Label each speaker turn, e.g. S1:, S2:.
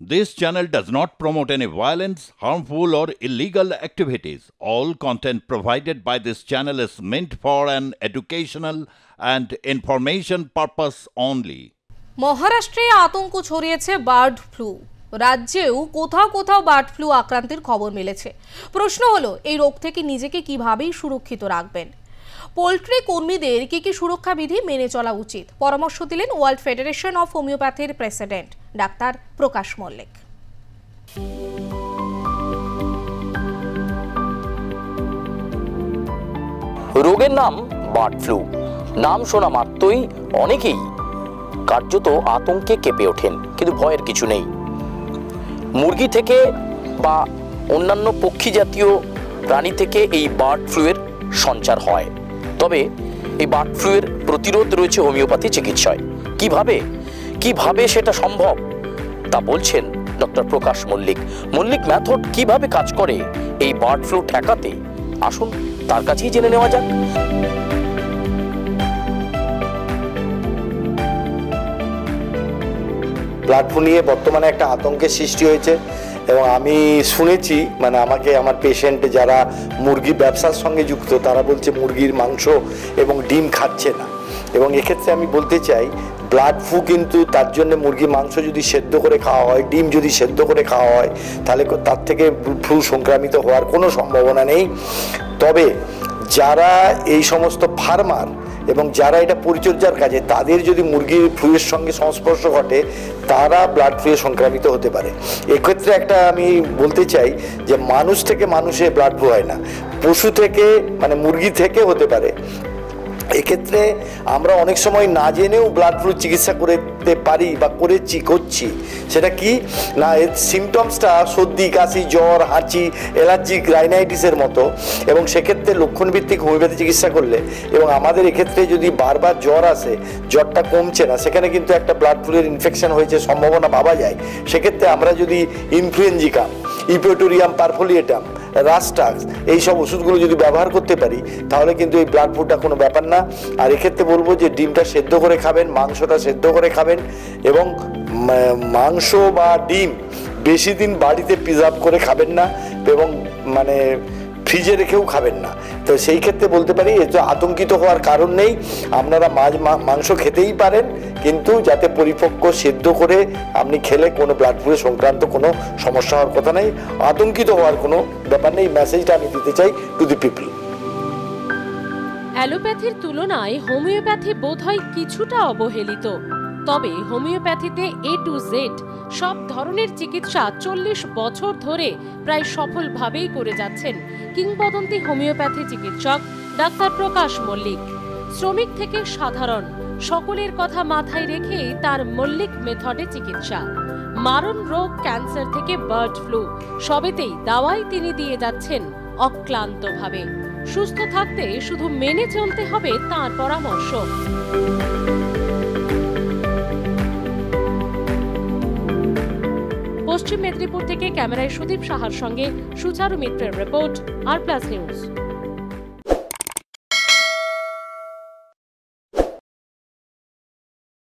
S1: This channel does not promote any violence, harmful, or illegal activities. All content provided by this channel is meant for an educational and information purpose only.
S2: মহারাষ্ট্রে আতঙ্ক ছড়িয়েছে bird flu. রাজ্যেও কোথাও কোথাও bird flu আক্রান্তের খবর মিলেছে। প্রশ্ন হলো, এই রোগ থেকে নিজেকে কিভাবে সুরক্ষিত রাখবেন? পোল্ট্রি কর্মীদের কি সুরক্ষা বিধি মেনে চলা উচিত? পরামর্শ দিলেন ওয়ার্ল্ড ফেডারেশন অফ হোমিওপ্যাথির প্রেসিডেন্ট ডাক্তার প্রকাশ মল্লিক।
S3: রোগের নাম বার্ড ফ্লু। নাম শোনা মাত্রই অনেকেই কার্যত আতঙ্কে কেঁপে ওঠেন, কিন্তু ভয়ের কিছু নেই। মুরগি থেকে বা অন্যান্য পক্ষী জাতীয় প্রাণী থেকে এই বার্ড ফ্লুয়ের সঞ্চার হয়। তবে এই বার্ড ফ্লুয়ের প্রতিরোধ রয়েছে হোমিওপ্যাথি চিকিৎসায়। কিভাবে সেটা সম্ভব তা বলছেন ডক্টর প্রকাশ মল্লিক। মল্লিক মেথড কিভাবে কাজ করে এই বার্ড ফ্লু ঠেকাতে, আসুন তার কাছেই জেনে নেওয়া যাক।
S4: বার্ড ফ্লু নিয়ে বর্তমানে একটা আতঙ্কের সৃষ্টি হয়েছে এবং আমি শুনেছি, মানে আমাকে আমার পেশেন্ট যারা মুরগি ব্যবসার সঙ্গে যুক্ত তারা বলছে মুরগির মাংস এবং ডিম খাচ্ছে না। এবং এক্ষেত্রে আমি বলতে চাই, ব্লাড ফ্লু কিন্তু তার জন্য মুরগির মাংস যদি সেদ্ধ করে খাওয়া হয়, ডিম যদি সেদ্ধ করে খাওয়া হয়, তাহলে তার থেকে ফ্লু সংক্রামিত হওয়ার কোনো সম্ভাবনা নেই। তবে যারা এই সমস্ত ফার্মার এবং যারা এটা পরিচর্যার কাজে, তাদের যদি মুরগির ফ্লুয়ের সঙ্গে সংস্পর্শ ঘটে, তারা ব্লাড ফ্লুয়ে সংক্রামিত হতে পারে। এক্ষেত্রে একটা আমি বলতে চাই যে মানুষ থেকে মানুষে ব্লাড ফ্লু হয় না, পশু থেকে মানে মুরগি থেকে হতে পারে। এক্ষেত্রে আমরা অনেক সময় না জেনেও ব্লাড ফ্লু চিকিৎসা করতে পারি বা করছি। সেটা কি না, এর সিমটমসটা সর্দি, কাশি, জ্বর, হাঁচি, অ্যালার্জিক রাইনাইটিসের মতো। এবং সেক্ষেত্রে লক্ষণভিত্তিক হোমিওপ্যাথি চিকিৎসা করলে, এবং আমাদের এক্ষেত্রে যদি বারবার জ্বর আসে, জ্বরটা কমছে না, সেখানে কিন্তু একটা ব্লাড ফ্লুয়ের ইনফেকশন হয়েছে সম্ভাবনা ভাবা যায়। সেক্ষেত্রে আমরা যদি ইনফ্লুয়েঞ্জিকাম, ইপিওটোরিয়াম পারফোলিয়েটাম, রাস্টাক্স এইসব ওষুধগুলো যদি ব্যবহার করতে পারি, তাহলে কিন্তু এই ব্লাড ফ্লুটা কোনো ব্যাপার না। আর এক্ষেত্রে বলবো যে ডিমটা সেদ্ধ করে খাবেন, মাংসটা সেদ্ধ করে খাবেন, এবং মাংস বা ডিম বেশি দিন বাড়িতে প্রিজার্ভ করে খাবেন না, এবং মানে ফ্রিজে রেখেও খাবেন না। তো সেই ক্ষেত্রে বলতে পারি, এটা আতঙ্কিত হওয়ার কারণ নেই। আপনারা মাংস খেতেই পারেন, কিন্তু যাতে পরিপক্ক সেদ্ধ করে আপনি খেলে কোনো ব্লাড ফ্লু সংক্রান্ত কোনো সমস্যা হওয়ার কথা নেই, আতঙ্কিত হওয়ার কোনো ব্যাপার নেই। মেসেজটা আমি দিতে চাই টু দি পিপল।
S5: অ্যালোপ্যাথির তুলনায় হোমিওপ্যাথি বোধহয় কিছুটা অবহেলিত। তবে হোমিওপ্যাথিতে A to Z সব ধরনের চিকিৎসা 40 বছর ধরে প্রায় সফলভাবেই করে যাচ্ছেন কিংবদন্তি হোমিওপ্যাথি চিকিৎসক ডাক্তার প্রকাশ মল্লিক। শ্রমিক থেকে সাধারণ সকলের কথা মাথায় রেখেই তার মল্লিক মেথডে চিকিৎসা। মারণ রোগ, ক্যান্সার থেকে বার্ড ফ্লু, সবেতেই দাওয়াই তিনি দিয়ে যাচ্ছেন অক্লান্তভাবে। সুস্থ থাকতে শুধু মেনে চলতে হবে তাঁর পরামর্শ। পশ্চিম মেদিনীপুর থেকে ক্যামেরায় সুদীপ সাহার সঙ্গে সুচারু মিত্রের রিপোর্ট, আর প্লাস নিউজ।